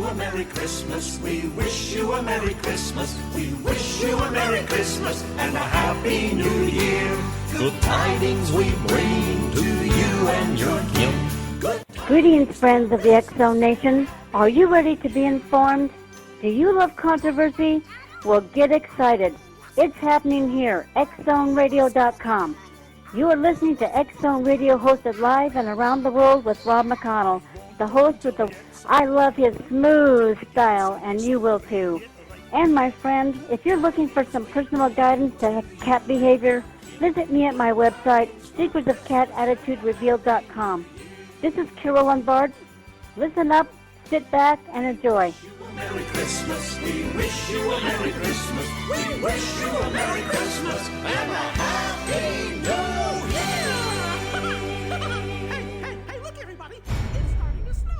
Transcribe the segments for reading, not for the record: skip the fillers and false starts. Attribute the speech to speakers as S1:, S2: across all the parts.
S1: you a Merry Christmas. We wish you a Merry Christmas. We wish you a Merry Christmas and a Happy New Year. Good tidings we bring to you and your kin.
S2: Greetings, friends of the X-Zone Nation. Are you ready to be informed? Do you love controversy? Well, get excited. It's happening here, xzoneradio.com. You are listening to X-Zone Radio, hosted live and around the world with Rob McConnell, the host with the I love his smooth style, and you will too. And my friend, if you're looking for some personal guidance to cat behavior, visit me at my website, secretsofcatattituderevealed.com. This is Carol Lombard. Listen up, sit back, and enjoy.
S1: Merry Christmas. We wish you a Merry Christmas. We wish you a Merry Christmas and a Happy New Year.
S3: Hey, look, everybody. It's starting to snow.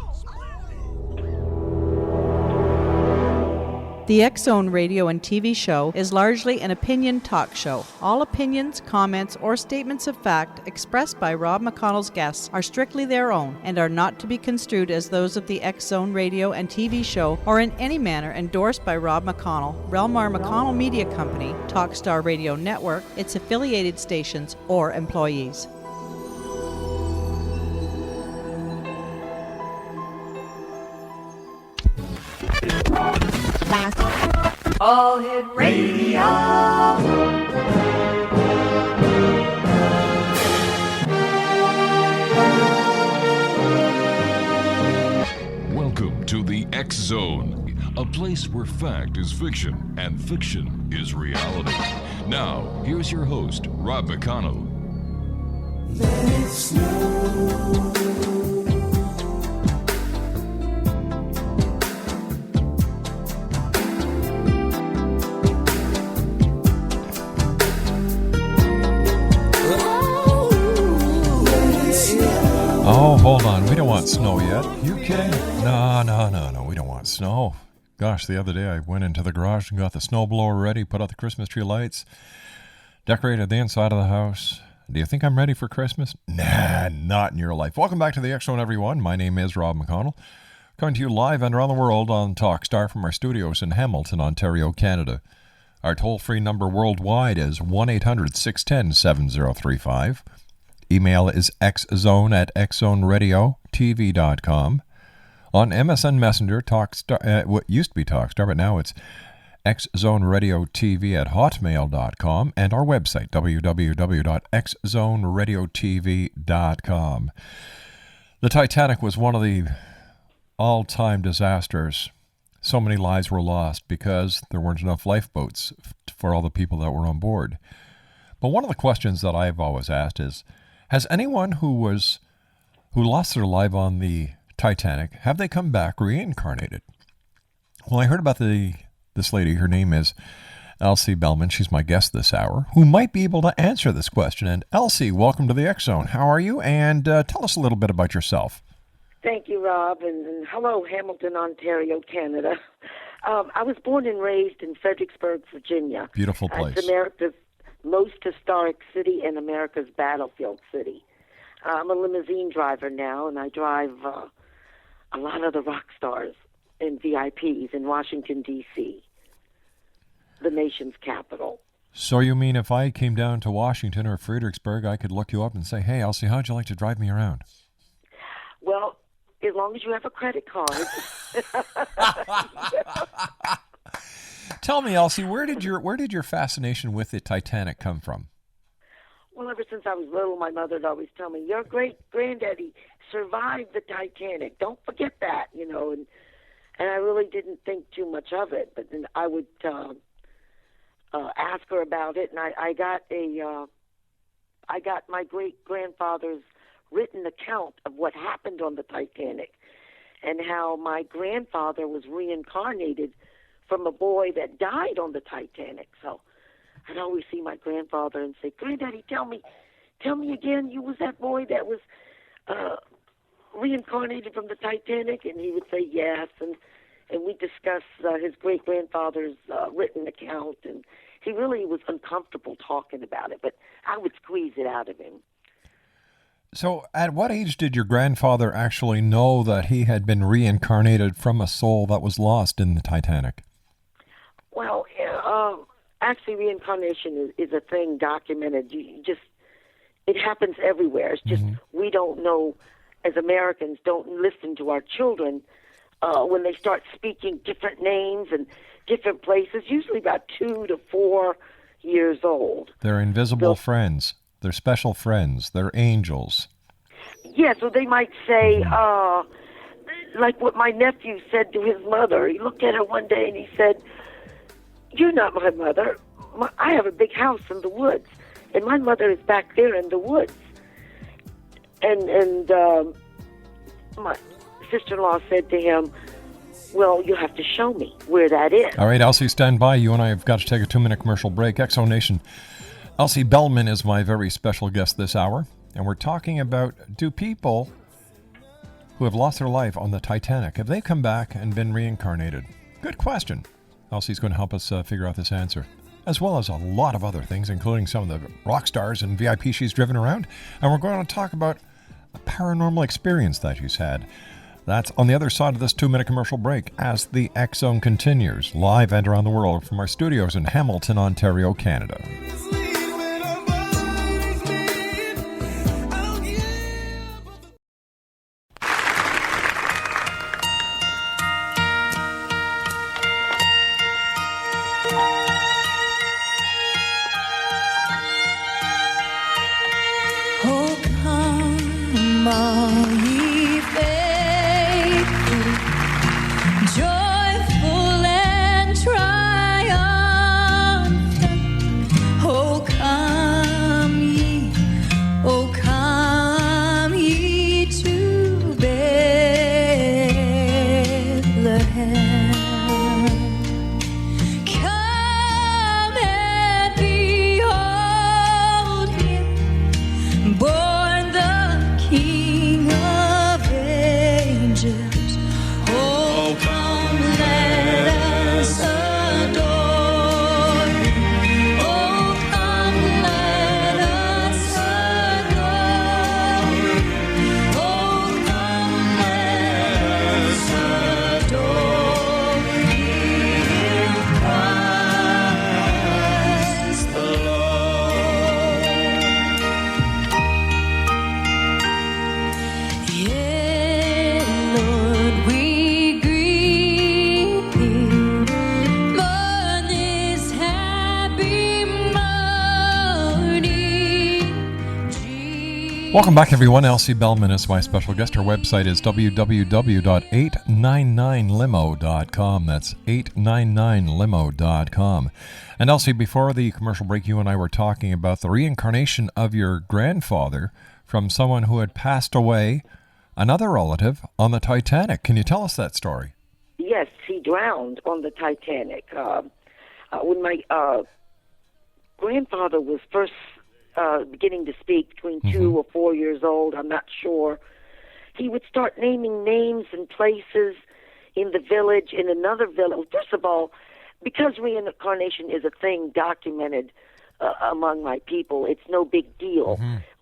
S4: The X-Zone radio and TV show is largely an opinion talk show. All opinions, comments, or statements of fact expressed by Rob McConnell's guests are strictly their own and are not to be construed as those of the X-Zone radio and TV show or in any manner endorsed by Rob McConnell, Relmar McConnell Media Company, Talkstar Radio Network, its affiliated stations, or employees.
S1: All Hit Radio.
S5: Welcome to the X-Zone, a place where fact is fiction and fiction is reality. Now, here's your host, Rob McConnell.
S1: Let it snow.
S6: Oh, hold on. We don't want snow yet. You kidding? No. We don't want snow. Gosh, the other day I went into the garage and got the snowblower ready, put out the Christmas tree lights, decorated the inside of the house. Do you think I'm ready for Christmas? Nah, not in your life. Welcome back to the X-Zone, everyone. My name is Rob McConnell, coming to you live and around the world on Talkstar from our studios in Hamilton, Ontario, Canada. Our toll-free number worldwide is 1-800-610-7035. Email is xzone@xzoneradiotv.com. On MSN Messenger, Talkstar, what used to be Talkstar, but now it's xzoneradiotv@hotmail.com, and our website, www.xzoneradiotv.com. The Titanic was one of the all-time disasters. So many lives were lost because there weren't enough lifeboats for all the people that were on board. But one of the questions that I've always asked is, has anyone who lost their life on the Titanic, have they come back reincarnated? Well, I heard about this lady. Her name is ELSIE BELMAN. She's my guest this hour, who might be able to answer this question. And ELSIE, welcome to the X-Zone. How are you? And tell us a little bit about yourself.
S7: Thank you, Rob, and hello, Hamilton, Ontario, Canada. I was born and raised in Fredericksburg, Virginia.
S6: Beautiful place.
S7: It's America's most historic city and America's battlefield city. I'm a limousine driver now, and I drive a lot of the rock stars and VIPs in Washington, D.C., the nation's capital.
S6: So you mean if I came down to Washington or Fredericksburg, I could look you up and say, hey, ELSIE, how'd you like to drive me around?
S7: Well, as long as you have a credit card.
S6: Tell me, ELSIE, where did your fascination with the Titanic come from?
S7: Well, ever since I was little, my mother would always tell me, your great-granddaddy survived the Titanic. Don't forget that, and I really didn't think too much of it. But then I would ask her about it, and I got my great-grandfather's written account of what happened on the Titanic and how my grandfather was reincarnated from a boy that died on the Titanic. So I'd always see my grandfather and say, Granddaddy, tell me again, you was that boy that was reincarnated from the Titanic? And he would say yes, and we discuss his great-grandfather's written account, and he really was uncomfortable talking about it, but I would squeeze it out of him.
S6: So at what age did your grandfather actually know that he had been reincarnated from a soul that was lost in the Titanic?
S7: Well, actually, reincarnation is a thing documented. It happens everywhere. It's just we don't know, as Americans, don't listen to our children when they start speaking different names and different places, usually about 2 to 4 years old.
S6: They're invisible friends. They're special friends. They're angels.
S7: Yeah, so they might say, like what my nephew said to his mother. He looked at her one day and he said, "You're not my mother. I have a big house in the woods, and my mother is back there in the woods." And my sister-in-law said to him, "Well, you have to show me where that is."
S6: All right, Elsie, stand by. You and I have got to take a 2-minute commercial break. Exo Nation, Elsie BELMAN is my very special guest this hour, and we're talking about, do people who have lost their life on the Titanic, have they come back and been reincarnated? Good question. Elsie's going to help us figure out this answer, as well as a lot of other things, including some of the rock stars and VIP she's driven around. And we're going to talk about a paranormal experience that she's had. That's on the other side of this 2-minute commercial break as the X Zone continues, live and around the world from our studios in Hamilton, Ontario, Canada.
S8: Oh, come, all ye faithful, joyful and triumphant. Oh, come ye to Bethlehem. Come and behold him, born the King of angels. Oh, come, let us adore him. Oh, come, let us adore him. Oh, come, let us adore him, Christ the Lord. Yeah, Lord, we greet thee on this happy morning.
S6: Welcome back, everyone. Elsie BELMAN is my special guest. Her website is www.899limo.com. That's 899limo.com. And Elsie, before the commercial break, you and I were talking about the reincarnation of your grandfather from someone who had passed away, another relative, on the Titanic. Can you tell us that story?
S7: Yes, he drowned on the Titanic. When my grandfather was first beginning to speak, between 2 or 4 years old, I'm not sure, he would start naming names and places in the village, in another village. First of all, because reincarnation is a thing documented among my people, it's no big deal.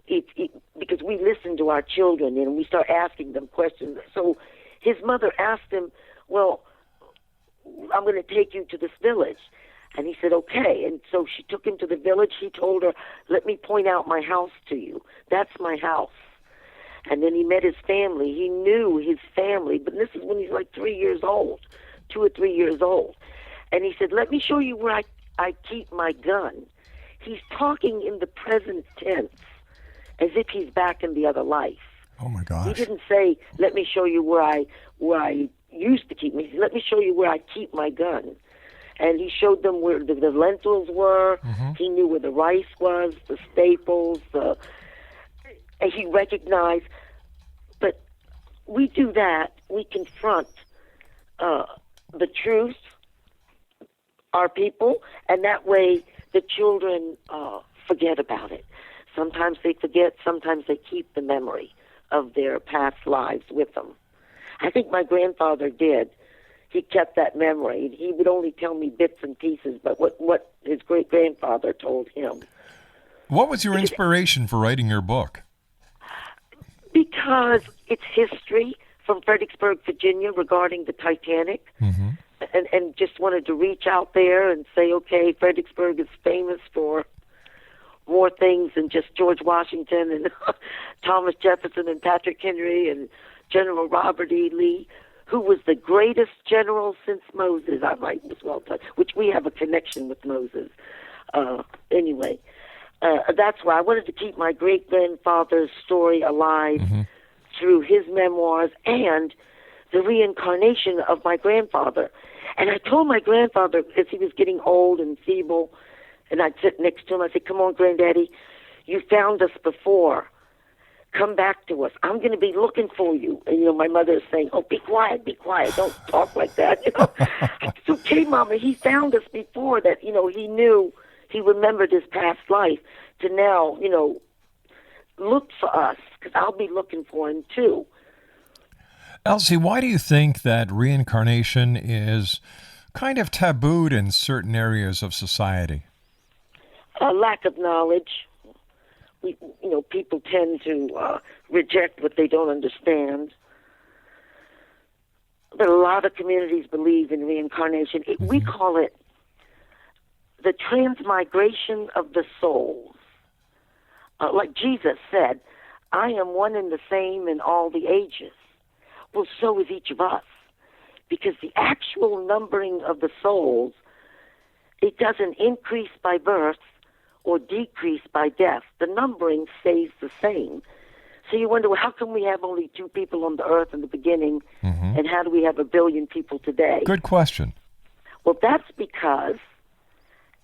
S7: Because we listen to our children and we start asking them questions. So his mother asked him, "Well, I'm going to take you to this village." And he said, "Okay." And so she took him to the village. He told her, "Let me point out my house to you. That's my house." And then he met his family. He knew his family, but this is when he's like 3 years old, 2 or 3 years old. And he said, "Let me show you where I keep my gun." He's talking in the present tense, as if he's back in the other life.
S6: Oh, my
S7: He
S6: gosh.
S7: didn't say, "Let me show you where I used to keep me." He said, "Let me show you where I keep my gun." And he showed them where the lentils were. He knew where the rice was, the staples. And he recognized. But we do that. We confront the truth, our people, and that way the children forget about it. Sometimes they forget, sometimes they keep the memory of their past lives with them. I think my grandfather did. He kept that memory. He would only tell me bits and pieces, but what his great-grandfather told him.
S6: What was your inspiration for writing your book?
S7: Because it's history from Fredericksburg, Virginia, regarding the Titanic.
S6: Mm-hmm.
S7: And just wanted to reach out there and say, okay, Fredericksburg is famous for more things than just George Washington and Thomas Jefferson and Patrick Henry and General Robert E. Lee, who was the greatest general since Moses, I might as well tell, which we have a connection with Moses. Anyway, that's why I wanted to keep my great-grandfather's story alive through his memoirs and the reincarnation of my grandfather. And I told my grandfather, as he was getting old and feeble, and I'd sit next to him, I said, come on, Granddaddy, you found us before. Come back to us. I'm going to be looking for you. And, my mother is saying, oh, be quiet. Don't talk like that. It's okay, Mama. He found us before that, he knew, he remembered his past life to now, look for us, because I'll be looking for him too.
S6: Elsie, why do you think that reincarnation is kind of tabooed in certain areas of society?
S7: A lack of knowledge. People tend to reject what they don't understand. But a lot of communities believe in reincarnation. We call it the transmigration of the souls. Like Jesus said, I am one and the same in all the ages. Well, so is each of us. Because the actual numbering of the souls, it doesn't increase by birth or decrease by death. The numbering stays the same. So you wonder, well, how come we have only 2 people on the earth in the beginning, and how do we have 1 billion people today?
S6: Good question.
S7: Well, that's because,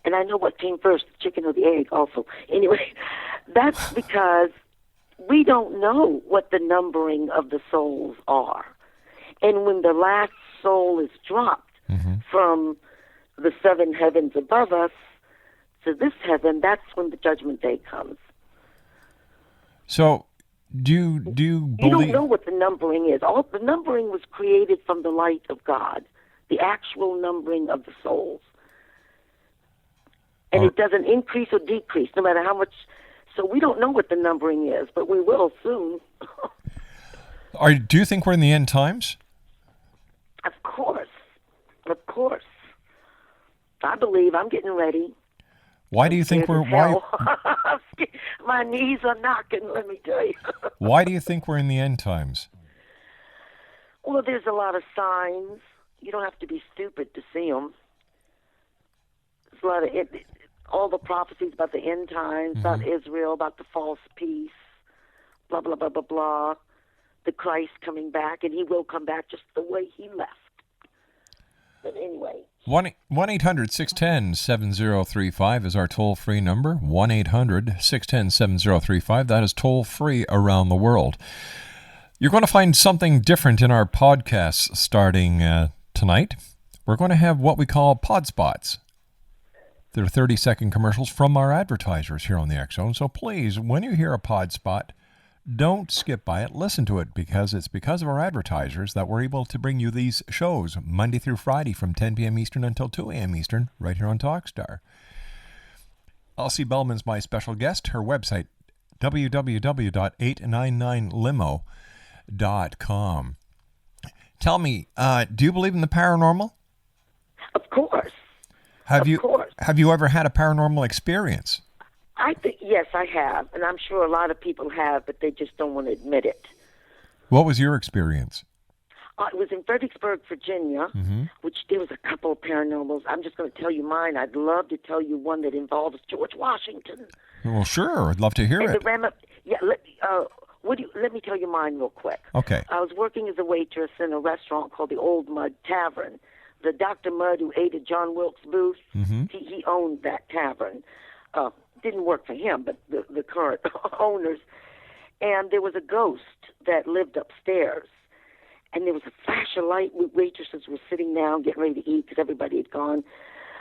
S7: and I know what came first, the chicken or the egg also. Anyway, that's because we don't know what the numbering of the souls are. And when the last soul is dropped from the 7 heavens above us to this heaven, that's when the judgment day comes.
S6: So, do you believe...
S7: You don't know what the numbering is. All the numbering was created from the light of God, the actual numbering of the souls. And it doesn't increase or decrease, no matter how much... So we don't know what the numbering is, but we will soon.
S6: Do you think we're in the end times?
S7: Of course. Of course. I believe. I'm getting ready.
S6: Why do you think we're...
S7: My knees are knocking, let me tell you.
S6: Why do you think we're in the end times?
S7: Well, there's a lot of signs. You don't have to be stupid to see them. There's a lot of... all the prophecies about the end times, about Israel, about the false peace, blah, blah, blah, blah, blah, the Christ coming back, and he will come back just the way he left. But anyway.
S6: 1-800-610-7035 is our toll-free number. 1-800-610-7035. That is toll-free around the world. You're going to find something different in our podcasts starting tonight. We're going to have what we call pod spots. They're 30-second commercials from our advertisers here on the X-Zone. So please, when you hear a pod spot, don't skip by it. Listen to it, because it's because of our advertisers that we're able to bring you these shows Monday through Friday from 10 p.m. Eastern until 2 a.m. Eastern right here on Talkstar. Elsie Bellman's my special guest. Her website, www.899limo.com. Tell me, do you believe in the paranormal?
S7: Of course.
S6: Have you ever had a paranormal experience?
S7: I think, yes, I have. And I'm sure a lot of people have, but they just don't want to admit it.
S6: What was your experience?
S7: It was in Fredericksburg, Virginia, which there was a couple of paranormals. I'm just going to tell you mine. I'd love to tell you one that involves George Washington.
S6: Well, sure. I'd love to hear it.
S7: Let me tell you mine real quick.
S6: Okay.
S7: I was working as a waitress in a restaurant called the Old Mud Tavern. The Dr. Mudd who ate at John Wilkes Booth, he owned that tavern. Didn't work for him, but the current owners. And there was a ghost that lived upstairs. And there was a flash of light. Waitresses were sitting down, getting ready to eat because everybody had gone.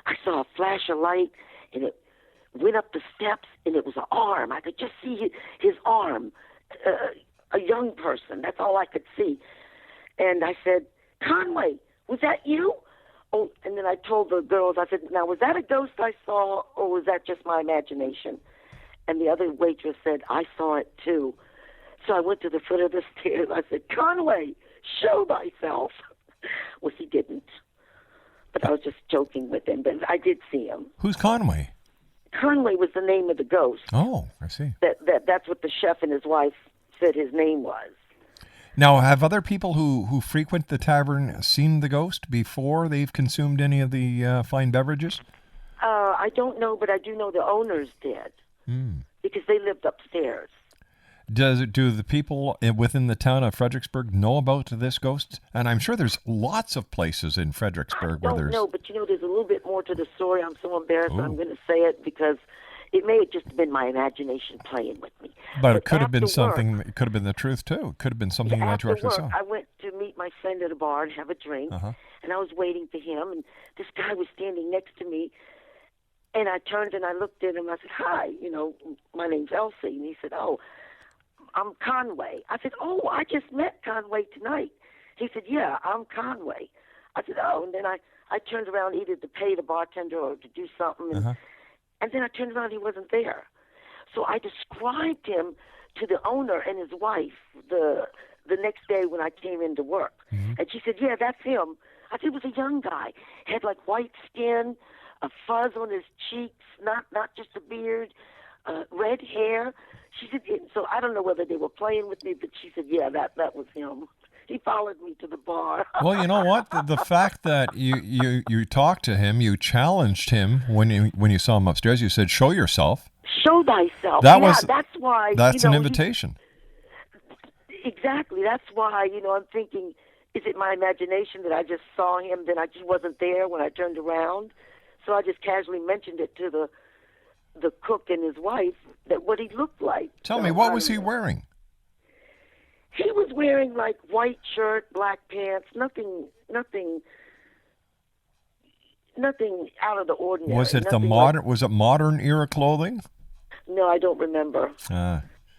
S7: I saw a flash of light, and it went up the steps, and it was an arm. I could just see his arm, a young person. That's all I could see. And I said, Conway, was that you? Oh, and then I told the girls, I said, now, was that a ghost I saw, or was that just my imagination? And the other waitress said, I saw it too. So I went to the foot of the stairs. I said, Conway, show thyself. Well, he didn't. But I was just joking with him. But I did see him.
S6: Who's Conway?
S7: Conway was the name of the ghost.
S6: Oh, I see.
S7: That's what the chef and his wife said his name was.
S6: Now, have other people who frequent the tavern seen the ghost before they've consumed any of the fine beverages?
S7: I don't know, but I do know the owners did. Because they lived upstairs.
S6: Do the people within the town of Fredericksburg know about this ghost? And I'm sure there's lots of places in Fredericksburg where there's...
S7: I don't know, but there's a little bit more to the story. I'm so embarrassed I'm going to say it because it may have just been my imagination playing with me.
S6: But it could have been something, it could have been the truth too. It could have been something that you actually saw.
S7: I went to meet my friend at a bar and have a drink, and I was waiting for him, and this guy was standing next to me, and I turned and I looked at him. I said, hi, my name's Elsie. And he said, oh, I'm Conway. I said, oh, I just met Conway tonight. He said, yeah, I'm Conway. I said, oh, and then I turned around either to pay the bartender or to do something, and then I turned around, he wasn't there. So I described him to the owner and his wife the next day when I came into work. And she said, yeah, that's him. I said, he was a young guy. Had like white skin, a fuzz on his cheeks, not just a beard, red hair. She said, so I don't know whether they were playing with me, but she said, yeah, that was him. He followed me to the bar.
S6: Well, you know what? The fact that you talked to him, you challenged him when you saw him upstairs. You said, "Show yourself."
S7: Show thyself. That's why.
S6: That's an invitation.
S7: Exactly. That's why I'm thinking, is it my imagination that I just saw him, then I just wasn't there when I turned around? So I just casually mentioned it to the cook and his wife that what he looked like.
S6: Tell me, what was he wearing?
S7: He was wearing like white shirt, black pants, nothing out of the ordinary.
S6: Was it modern era clothing?
S7: No, I don't remember.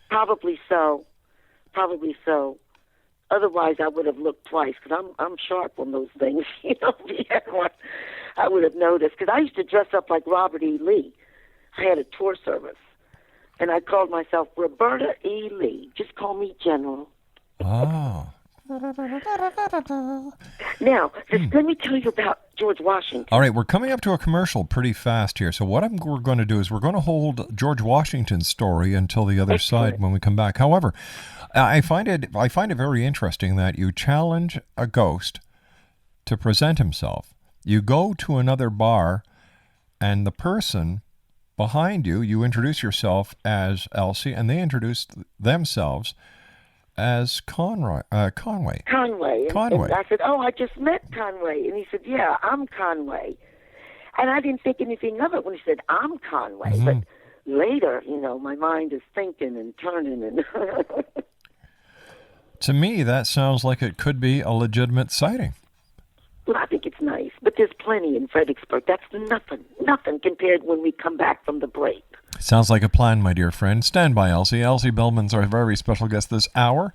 S7: Probably so. Otherwise, I would have looked twice because I'm sharp on those things. If he had one, I would have noticed because I used to dress up like Robert E. Lee. I had a tour service, and I called myself Roberta E. Lee. Just call me General.
S6: Oh.
S7: Now, let me tell you about George Washington.
S6: All right, we're coming up to a commercial pretty fast here. So what we're going to do is we're going to hold George Washington's story until the other side when we come back. However, I find it very interesting that you challenge a ghost to present himself. You go to another bar, and the person behind you introduce yourself as Elsie, and they introduce themselves as Conway.
S7: Conway. And I said, oh, I just met Conway. And he said, yeah, I'm Conway. And I didn't think anything of it when he said, I'm Conway. But later, my mind is thinking and turning. And
S6: to me, that sounds like it could be a legitimate sighting.
S7: Well, I think it's nice. But there's plenty in Fredericksburg. That's nothing compared when we come back from the break.
S6: Sounds like a plan, my dear friend. Stand by, Elsie. Elsie BELMAN's our very special guest this hour.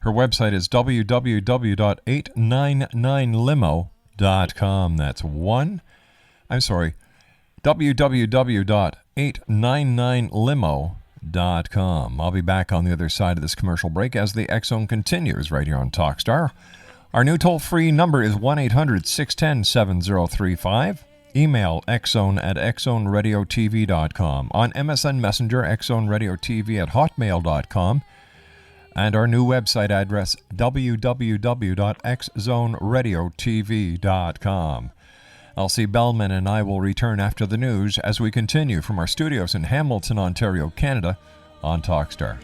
S6: Her website is www.899limo.com. That's www.899limo.com. I'll be back on the other side of this commercial break as the X Zone continues right here on Talkstar. Our new toll-free number is 1-800-610-7035. Email xzone@xzoneradiotv.com. On MSN Messenger, xzoneradiotv@hotmail.com. And our new website address, www.xzoneradiotv.com. Elsie BELMAN and I will return after the news as we continue from our studios in Hamilton, Ontario, Canada, on Talkstar.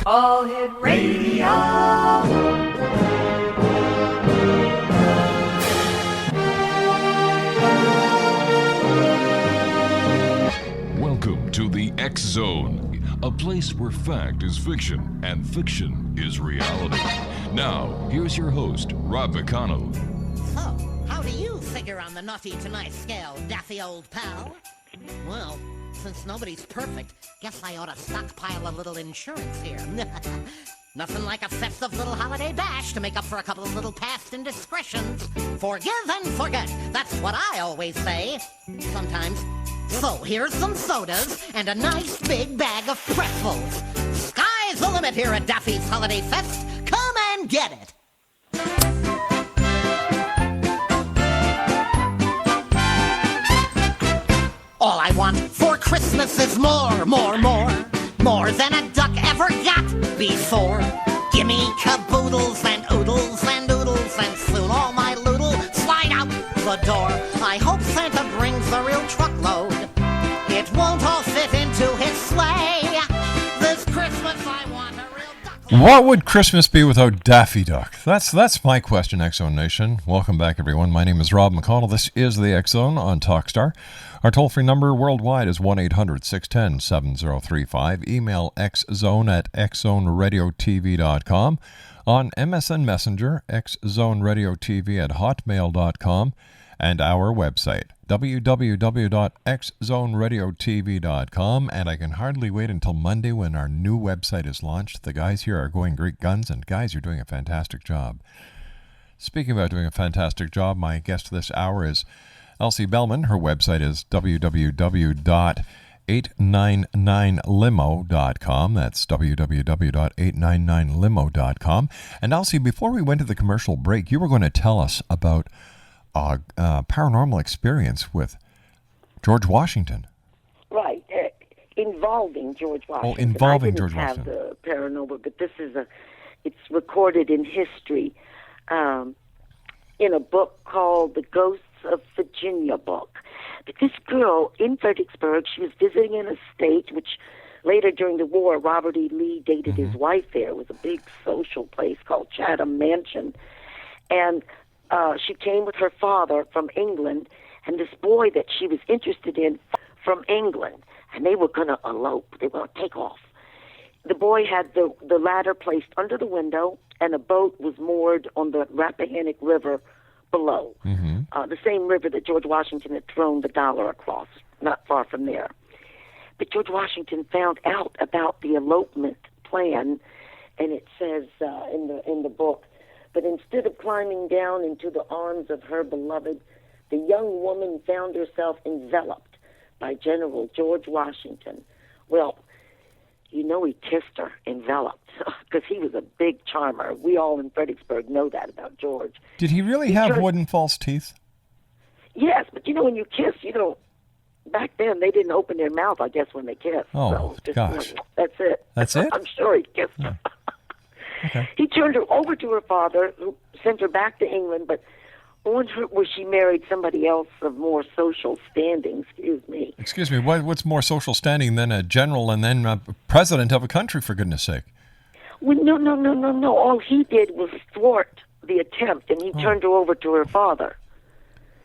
S1: All Hit Radio.
S5: Welcome to the X Zone, a place where fact is fiction and fiction is reality. Now, here's your host, Rob McConnell.
S3: So, how do you figure
S9: the naughty to nice scale, daffy old pal? Well, since nobody's perfect, guess I ought to stockpile a little insurance here. Nothing like a festive little holiday bash to make up for a couple of little past indiscretions. Forgive and forget, that's what I always say. Sometimes. So here's some sodas and a nice big bag of pretzels. Sky's the limit here at Daffy's Holiday Fest. Come and get it. All I want for Christmas is more than a duck ever got before. Gimme caboodles and oodles and oodles, and soon all my loodle slide out the door. I hope Santa brings the real truckload. It won't all fit into his sleigh. This Christmas I want a real duck.
S6: What would Christmas be without Daffy Duck? That's my question, X-Zone Nation. Welcome back, everyone. My name is Rob McConnell. This is the X-Zone on Talkstar. Our toll-free number worldwide is 1-800-610-7035. Email xzone at xzoneradiotv.com. On MSN Messenger, xzoneradiotv at hotmail.com. And our website, www.xzoneradiotv.com. And I can hardly wait until Monday when our new website is launched. The guys here are going Greek guns, and guys, you're doing a fantastic job. Speaking about doing a fantastic job, my guest this hour is ELSIE BELMAN. Her website is www.899limo.com. That's www.899limo.com. And ELSIE, before we went to the commercial break, you were going to tell us about a paranormal experience with George Washington.
S7: Right, involving George Washington.
S6: Oh, involving George Washington.
S7: I didn't have the paranormal, but this is it's recorded in history in a book called The Ghosts of Virginia book. But this girl in Fredericksburg, she was visiting an estate, which later during the war, Robert E. Lee dated his wife there. It was a big social place called Chatham Mansion. And she came with her father from England, and this boy that she was interested in from England, and they were going to elope. They were going to take off. The boy had the ladder placed under the window, and a boat was moored on the Rappahannock River below, the same river that George Washington had thrown the dollar across, not far from there. But George Washington found out about the elopement plan, and it says in the book, but instead of climbing down into the arms of her beloved, the young woman found herself enveloped by General George Washington. Well, you know he kissed her, enveloped, because he was a big charmer. We all in Fredericksburg know that about George.
S6: Did he really have wooden false teeth?
S7: Yes, but you know when you kiss, you don't. Back then, they didn't open their mouth, I guess, when they kissed.
S6: Oh,
S7: so
S6: gosh.
S7: That's it.
S6: That's it?
S7: I'm sure he kissed her.
S6: Okay.
S7: He turned her over to her father, who sent her back to England, but on her, where she married somebody else of more social standing,
S6: Excuse me, what's more social standing than a general and then a president of a country, for goodness sake?
S7: Well, no. All he did was thwart the attempt, and he turned her over to her father.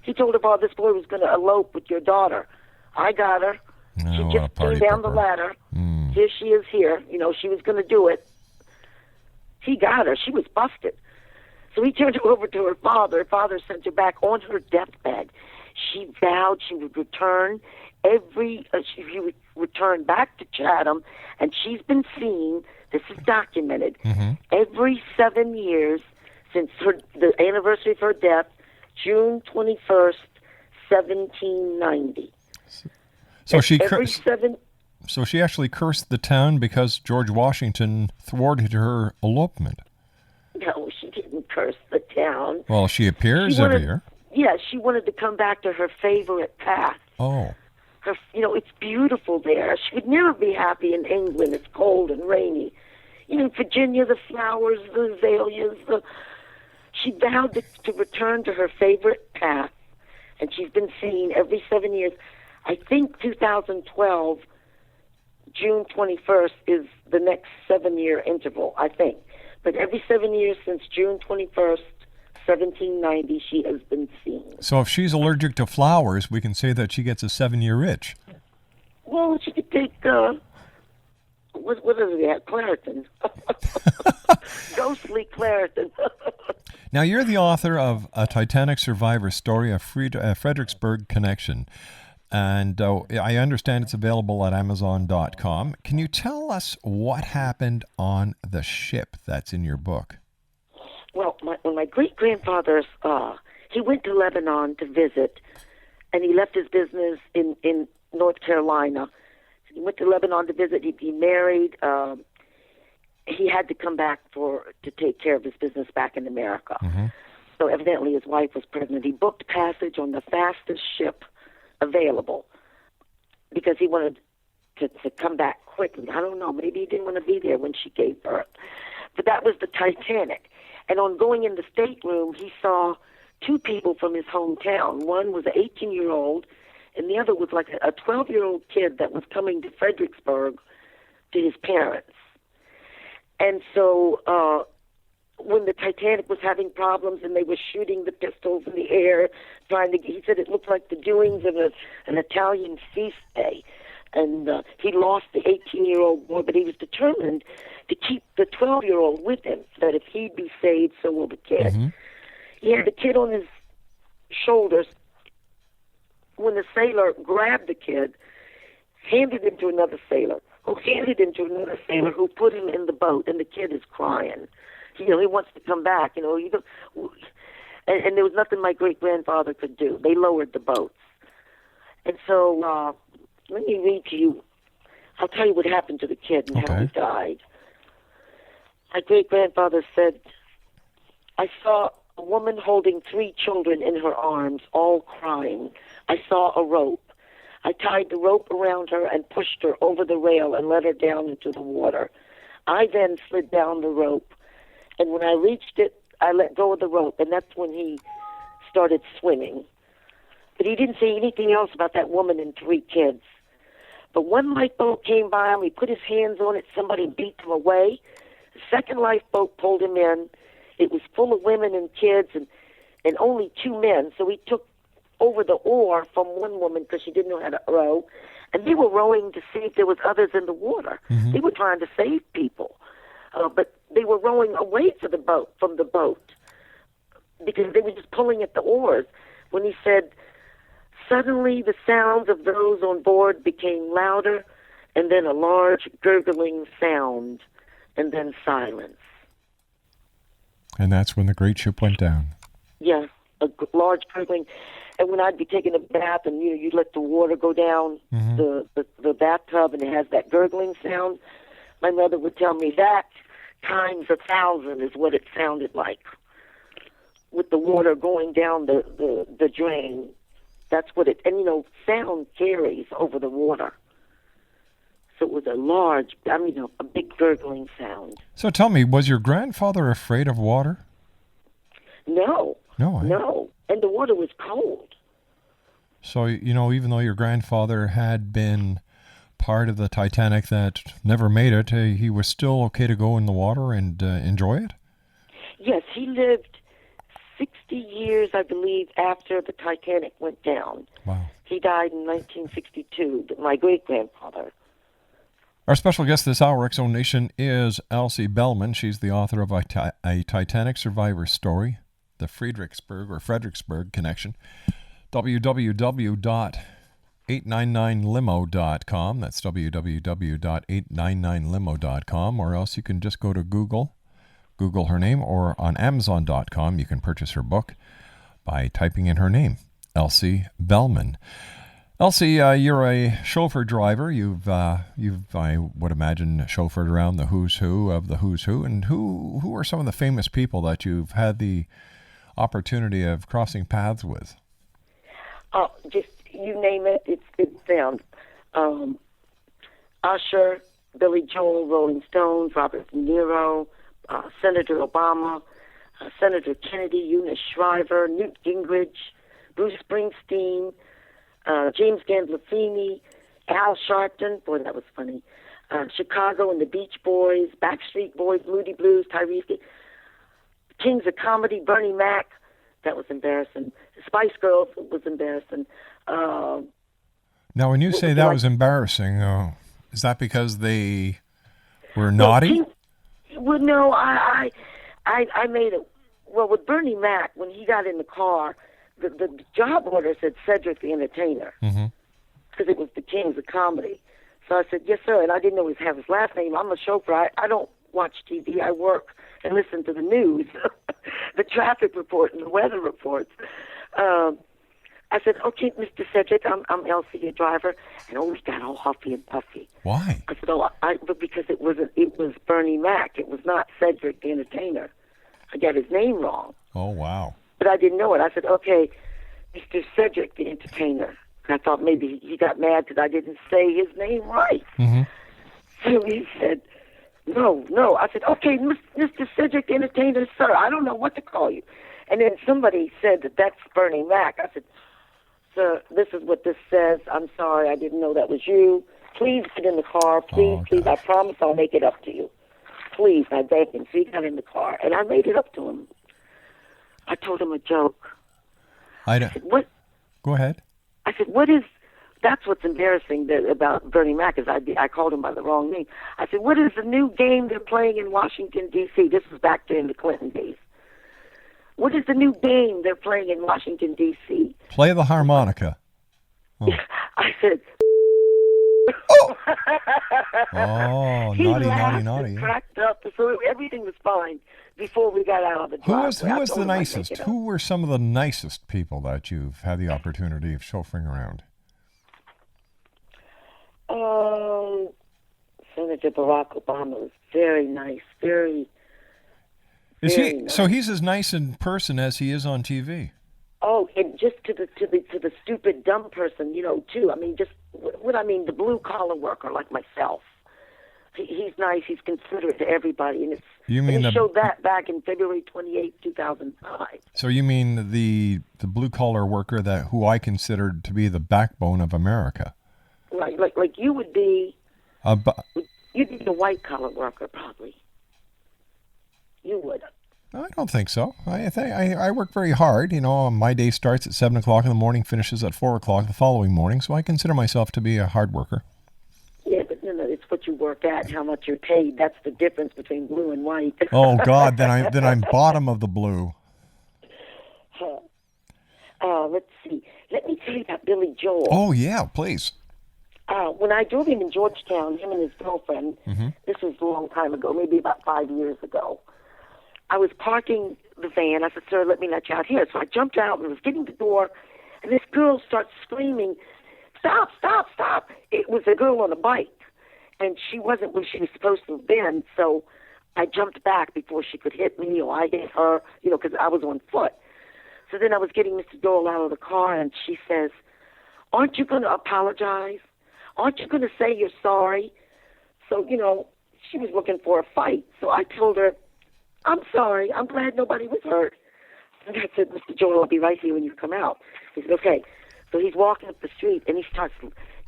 S7: He told her father this boy was going to elope with your daughter. I got her. She just came down the ladder. Here she is here. You know, she was going to do it. He got her. She was busted. So he turned her over to her father. Her father sent her back on her deathbed. She vowed she would return she would return back to Chatham, and she's been seen, this is documented, every 7 years since the anniversary of her death, June 21st, 1790.
S6: So So she actually cursed the town because George Washington thwarted her elopement.
S7: No, she didn't curse the town.
S6: Well, she appears every year.
S7: Yeah, she wanted to come back to her favorite path.
S6: Oh.
S7: It's beautiful there. She would never be happy in England. It's cold and rainy. Virginia, the flowers, the azaleas. She vowed to return to her favorite path, and she's been seen every 7 years. I think 2012, June 21st, is the next 7-year interval, I think. But every 7 years since June 21st, 1790, she has been seen.
S6: So if she's allergic to flowers, we can say that she gets a 7-year itch.
S7: Well, she could take what is it? Claritin. Ghostly Claritin.
S6: Now, you're the author of A Titanic Survivor Story, a Fredericksburg Connection. And I understand it's available at Amazon.com. Can you tell us what happened on the ship that's in your book?
S7: Well, when my great-grandfather, he went to Lebanon to visit, and he left his business in North Carolina. He went to Lebanon to visit. He married. He had to come back to take care of his business back in America.
S6: Mm-hmm.
S7: So evidently his wife was pregnant. He booked passage on the fastest ship available because he wanted to come back quickly. I don't know. Maybe he didn't want to be there when she gave birth. But that was the Titanic. And on going in the stateroom, he saw two people from his hometown. One was an 18-year-old, and the other was like a 12-year-old kid that was coming to Fredericksburg to his parents. And so when the Titanic was having problems and they were shooting the pistols in the air, he said it looked like the doings of an Italian feast day. And he lost the 18-year-old boy, but he was determined to keep the 12-year-old with him, so that if he'd be saved, so will the kid.
S6: Mm-hmm.
S7: He had the kid on his shoulders. When the sailor grabbed the kid, handed him to another sailor, who handed him to another sailor, who put him in the boat, and the kid is crying. He wants to come back. And there was nothing my great-grandfather could do. They lowered the boats. And so let me read to you. I'll tell you what happened to the kid and how he died. My great-grandfather said, I saw a woman holding 3 children in her arms, all crying. I saw a rope. I tied the rope around her and pushed her over the rail and let her down into the water. I then slid down the rope, and when I reached it, I let go of the rope, and that's when he started swimming. But he didn't say anything else about that woman and 3 kids. But one lifeboat came by him. He put his hands on it. Somebody beat him away. The second lifeboat pulled him in. It was full of women and kids and only 2 men. So he took over the oar from one woman because she didn't know how to row. And they were rowing to see if there was others in the water. Mm-hmm. They were trying to save people. But they were rowing away from the boat because they were just pulling at the oars. When he said, suddenly the sounds of those on board became louder, and then a large gurgling sound, and then silence.
S6: And that's when the great ship went down.
S7: Yeah, a large gurgling. And when I'd be taking a bath and you let the water go down the bathtub and it has that gurgling sound, my mother would tell me that times 1,000 is what it sounded like with the water going down the drain. That's what it, and sound carries over the water. So it was a big gurgling sound.
S6: So tell me, was your grandfather afraid of water?
S7: No.
S6: No.
S7: No. And the water was cold.
S6: So, even though your grandfather had been part of the Titanic that never made it, he was still okay to go in the water and enjoy it?
S7: Yes, he lived 60 years, I believe, after the Titanic went down.
S6: Wow.
S7: He died in 1962, my great-grandfather.
S6: Our special guest this hour, X Zone Nation, is ELSIE BELMAN. She's the author of a Titanic Survivor Story, the Fredericksburg Connection. www.899limo.com. That's www.899limo.com. Or else you can just go to Google her name, or on Amazon.com you can purchase her book by typing in her name, ELSIE BELMAN. ELSIE, you're a chauffeur driver. You've I would imagine, chauffeured around the who's who of the who's who. And who are some of the famous people that you've had the opportunity of crossing paths with?
S7: Oh, just you name it, it's them. Usher, Billy Joel, Rolling Stones, Robert De Niro, Senator Obama, Senator Kennedy, Eunice Shriver, Newt Gingrich, Bruce Springsteen, James Gandolfini, Al Sharpton, boy, that was funny, Chicago and the Beach Boys, Backstreet Boys, Moody Blues, Tyrese, Kings of Comedy, Bernie Mac, that was embarrassing. Spice Girls was embarrassing.
S6: Now, when you say that was embarrassing, is that because they Were naughty?
S7: Well, no, I made it. Well, with Bernie Mac, when he got in the car, the job order said Cedric the Entertainer, because it was the Kings of Comedy. So I said, yes, sir, and I didn't know have his last name. I'm a chauffeur. I don't watch TV. I work and listen to the news, the traffic report and the weather reports. I said, okay, Mr. Cedric, I'm ELSIE, your driver, and we got all huffy and puffy.
S6: Why?
S7: I said, but because it was Bernie Mac. It was not Cedric the Entertainer. I got his name wrong.
S6: Oh, wow.
S7: But I didn't know it. I said, okay, Mr. Cedric the Entertainer. And I thought maybe he got mad because I didn't say his name right. So he said, no. I said, okay, Mr. Cedric the Entertainer, sir, I don't know what to call you. And then somebody said that's Bernie Mac. I said, sir, this is what this says. I'm sorry, I didn't know that was you. Please get in the car. Please. I promise I'll make it up to you. Please, I begged him. So he got in the car, and I made it up to him. I told him a joke. I said, what?
S6: Go ahead.
S7: I said, what is... That's what's embarrassing about Bernie Mac is I called him by the wrong name. I said, what is the new game they're playing in Washington, D.C.? This was back during the Clinton days. What is the new game they're playing in Washington, D.C.?
S6: Play the harmonica.
S7: Oh. I said,
S6: oh,
S7: he
S6: naughty,
S7: laughed
S6: naughty.
S7: And cracked up, so everything was fine before we got out of the driveway.
S6: Who was the nicest? Who were some of the nicest people that you've had the opportunity of chauffeuring around?
S7: Senator Barack Obama was very nice, very.
S6: Is
S7: very
S6: he?
S7: Nice.
S6: So he's as nice in person as he is on TV.
S7: Oh, and just to the stupid dumb person, too. I mean, just the blue collar worker like myself. He's nice. He's considerate to everybody, and he showed that back in February 28, 2005.
S6: So you mean the blue collar worker who I considered to be the backbone of America?
S7: Right, like you would be. You'd be the white collar worker, probably. You would.
S6: I don't think so. I work very hard. My day starts at 7 o'clock in the morning, finishes at 4 o'clock the following morning. So I consider myself to be a hard worker.
S7: Yeah, but it's what you work at and how much you're paid. That's the difference between blue and white.
S6: Oh God, then I'm bottom of the blue.
S7: Let's see. Let me tell you about Billy Joel.
S6: Oh yeah, please.
S7: When I drove him in Georgetown, him and his girlfriend, this was a long time ago, maybe about 5 years ago, I was parking the van. I said, sir, let me let you out here. So I jumped out and was getting the door, and this girl starts screaming, stop, stop, stop. It was a girl on a bike, and she wasn't where she was supposed to have been, so I jumped back before she could hit me or I hit her, because I was on foot. So then I was getting Mr. Dole out of the car, and she says, aren't you going to apologize? Aren't you going to say you're sorry? So, she was looking for a fight. So I told her, I'm sorry. I'm glad nobody was hurt. And I said, Mr. Joel, I'll be right here when you come out. He said, okay. So he's walking up the street, and he starts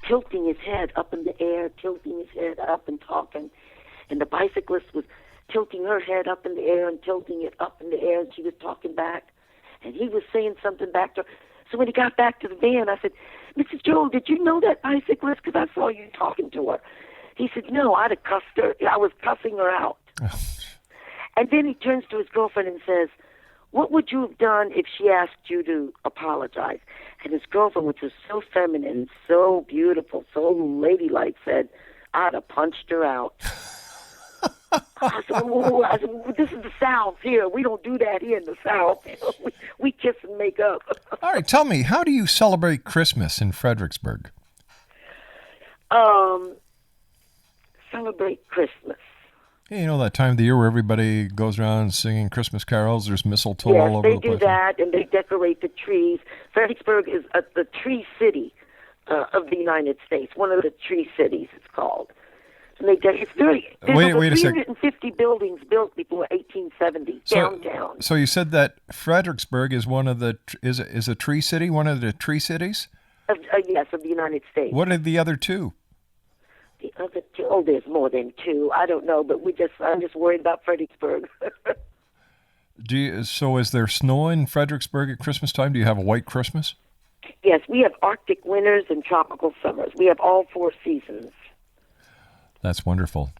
S7: tilting his head up in the air, tilting his head up and talking. And the bicyclist was tilting her head up in the air and tilting it up in the air, and she was talking back. And he was saying something back to her. So when he got back to the van, I said, Mrs. Joel, did you know that bicyclist? Because I saw you talking to her. He said, no, I'd have cussed her. I was cussing her out. And then he turns to his girlfriend and says, what would you have done if she asked you to apologize? And his girlfriend, which was so feminine, so beautiful, so ladylike, said, I'd have punched her out. I said, this is the South here. We don't do that here in the South. We kiss and make up.
S6: All right, tell me, how do you celebrate Christmas in Fredericksburg?
S7: Celebrate Christmas.
S6: Yeah, that time of the year where everybody goes around singing Christmas carols. There's mistletoe all over the place.
S7: Yes, they do that, and they decorate the trees. Fredericksburg is the tree city of the United States, one of the tree cities it's called. And there's over 350 buildings built before 1870 downtown.
S6: So you said that Fredericksburg is one of the is a tree city, one of the tree cities?
S7: Yes, of the United States.
S6: What are the other two?
S7: The other two? Oh, there's more than two. I don't know, but I'm just worried about Fredericksburg.
S6: So is there snow in Fredericksburg at Christmas time? Do you have a white Christmas?
S7: Yes, we have Arctic winters and tropical summers. We have all 4 seasons.
S6: That's wonderful.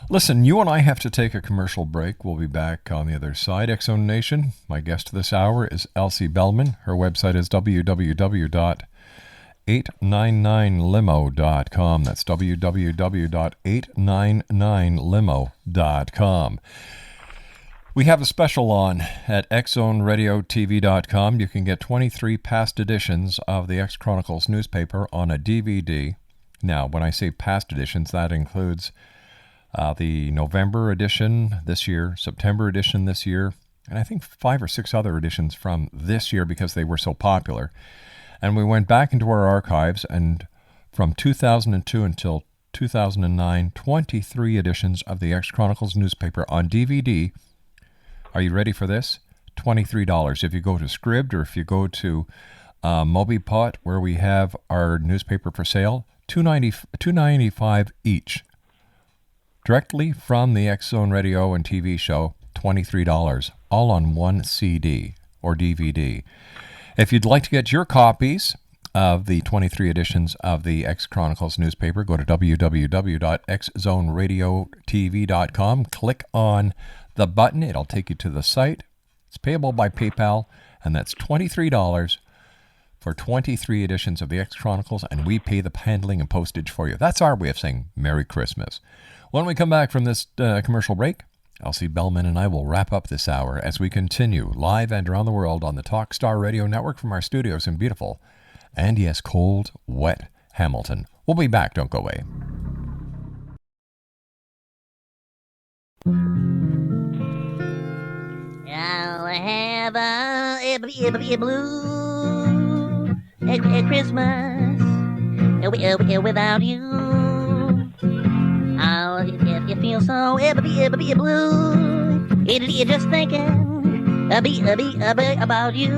S6: Listen, you and I have to take a commercial break. We'll be back on the other side. X-Zone Nation, my guest this hour is ELSIE BELMAN. Her website is www.899limo.com. That's www.899limo.com. We have a special on at xzoneradiotv.com. You can get 23 past editions of the X Chronicles newspaper on a DVD. Now, when I say past editions, that includes the November edition this year, September edition this year, and I think 5 or 6 other editions from this year because they were so popular. And we went back into our archives, and from 2002 until 2009, 23 editions of the X Chronicles newspaper on DVD. Are you ready for this? $23. If you go to Scribd or if you go to MobiPot, where we have our newspaper for sale, $2.95 each. Directly from the X-Zone Radio and TV show, $23, all on one CD or DVD. If you'd like to get your copies of the 23 editions of the X Chronicles newspaper, go to www.xzoneradiotv.com, click on the button, it'll take you to the site. It's payable by PayPal, and that's $23 for 23 editions of the X Chronicles, and we pay the handling and postage for you. That's our way of saying Merry Christmas. When we come back from this commercial break, ELSIE BELMAN and I will wrap up this hour as we continue live and around the world on the Talkstar Radio Network from our studios in beautiful and, yes, cold, wet Hamilton. We'll be back. Don't go away.
S10: I'll have a blue Christmas without you. It feels so blue. It just thinking about you.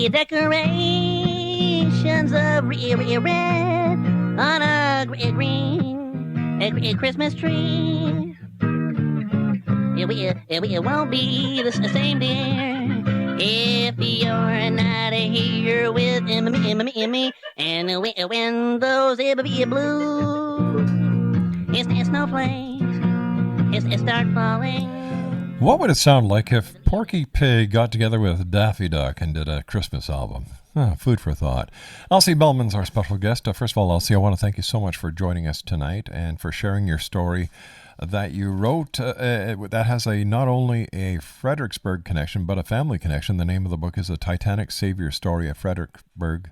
S10: Decorations of red on a green Christmas tree. It won't be the same, dear, if you're not here with me. And when those blue snowflakes start falling.
S6: What would it sound like if Porky Pig got together with Daffy Duck and did a Christmas album? Food for thought. ELSIE BELMAN's our special guest. First of all, ELSIE, I want to thank you so much for joining us tonight and for sharing your story that you wrote that has not only a Fredericksburg connection, but a family connection. The name of the book is The Titanic Savior Story, a Fredericksburg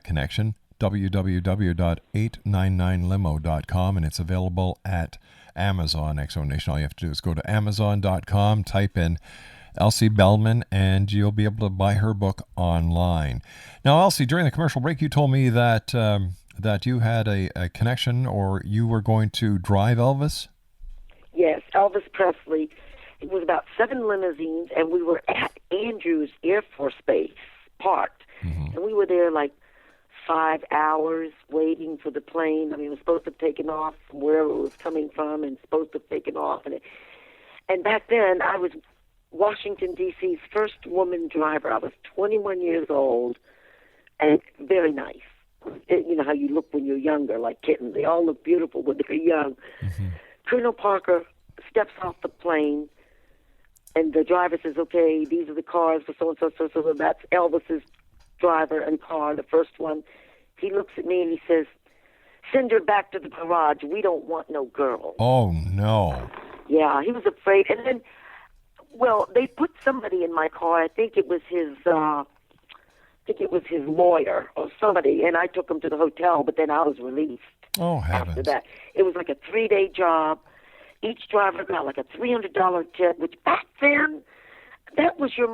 S6: connection, www.899limo.com, and it's available at Amazon. X-Zone Nation, all you have to do is go to Amazon.com, type in ELSIE BELMAN, and you'll be able to buy her book online. Now, ELSIE, during the commercial break, you told me that that you had a connection, or you were going to drive Elvis?
S7: Yes, Elvis Presley. It was about 7 limousines, and we were at Andrews Air Force Base, parked. Mm-hmm. And we were there like 5 hours waiting for the plane. I mean, it was supposed to have taken off from wherever it was coming from and supposed to have taken off. And back then, I was Washington, D.C.'s first woman driver. I was 21 years old and very nice. You know how you look when you're younger, like kittens. They all look beautiful when they're young. Mm-hmm. Colonel Parker steps off the plane, and the driver says, okay, these are the cars for so-and-so, so that's Elvis's driver and car, the first one. He looks at me and he says, send her back to the garage. We don't want no girl.
S6: Oh, no.
S7: Yeah, he was afraid. And then, well, they put somebody in my car. I think it was his lawyer or somebody, and I took him to the hotel, but then I was released.
S6: Oh, heavens.
S7: After that. It was like a 3-day job. Each driver got like a $300 tip, which back then, that was your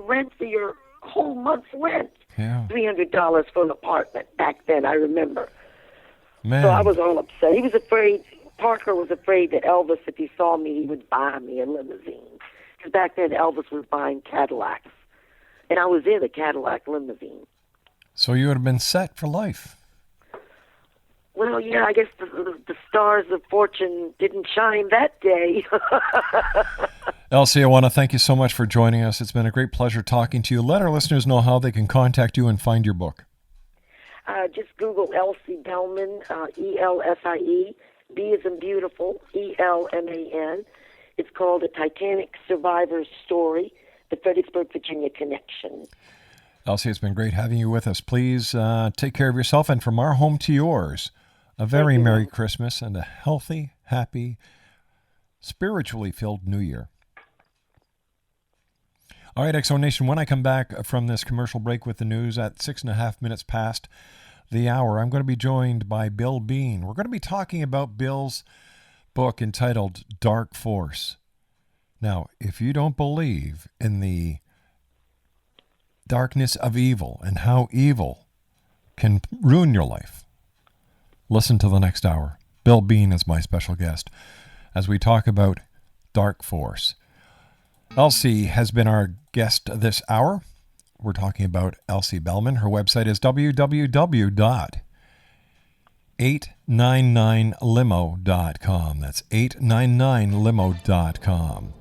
S7: rent for your whole month's rent.
S6: Yeah.
S7: $300 for an apartment back then, I remember.
S6: Man.
S7: So I was all upset. He was afraid, Parker was afraid that Elvis, if he saw me, he would buy me a limousine. Because back then, Elvis was buying Cadillacs. And I was in a Cadillac limousine.
S6: So you would have been set for life.
S7: Well, yeah, I guess the stars of fortune didn't shine that day.
S6: ELSIE, I want to thank you so much for joining us. It's been a great pleasure talking to you. Let our listeners know how they can contact you and find your book.
S7: just Google Elsie Belman, ELSIE. B is in beautiful, ELMAN. It's called A Titanic Survivor's Story, the Fredericksburg, Virginia Connection.
S6: Elsie, it's been great having you with us. Please take care of yourself, and from our home to yours, a very Merry Christmas and a healthy, happy, spiritually filled New Year. All right, X Zone Nation, when I come back from this commercial break with the news at 6.5 minutes past the hour, I'm going to be joined by Bill Bean. We're going to be talking about Bill's book entitled Dark Force. Now, if you don't believe in the darkness of evil and how evil can ruin your life, listen to the next hour. Bill Bean is my special guest as we talk about Dark Force. Elsie has been our guest this hour. We're talking about Elsie Belman. Her website is www.899limo.com. That's 899limo.com.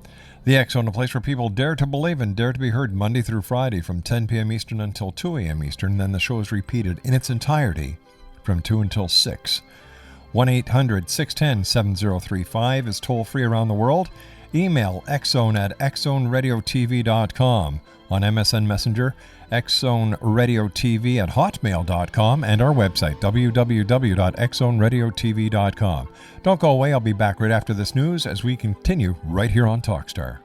S6: The X Zone, a place where people dare to believe and dare to be heard Monday through Friday from 10 p.m. Eastern until 2 a.m. Eastern. Then the show is repeated in its entirety from 2 until 6. 1-800-610-7035 is toll-free around the world. Email xzone@xzoneradiotv.com. On MSN Messenger, xzoneradiotv@hotmail.com, and our website, www.xzoneradiotv.com. Don't go away. I'll be back right after this news as we continue right here on Talkstar.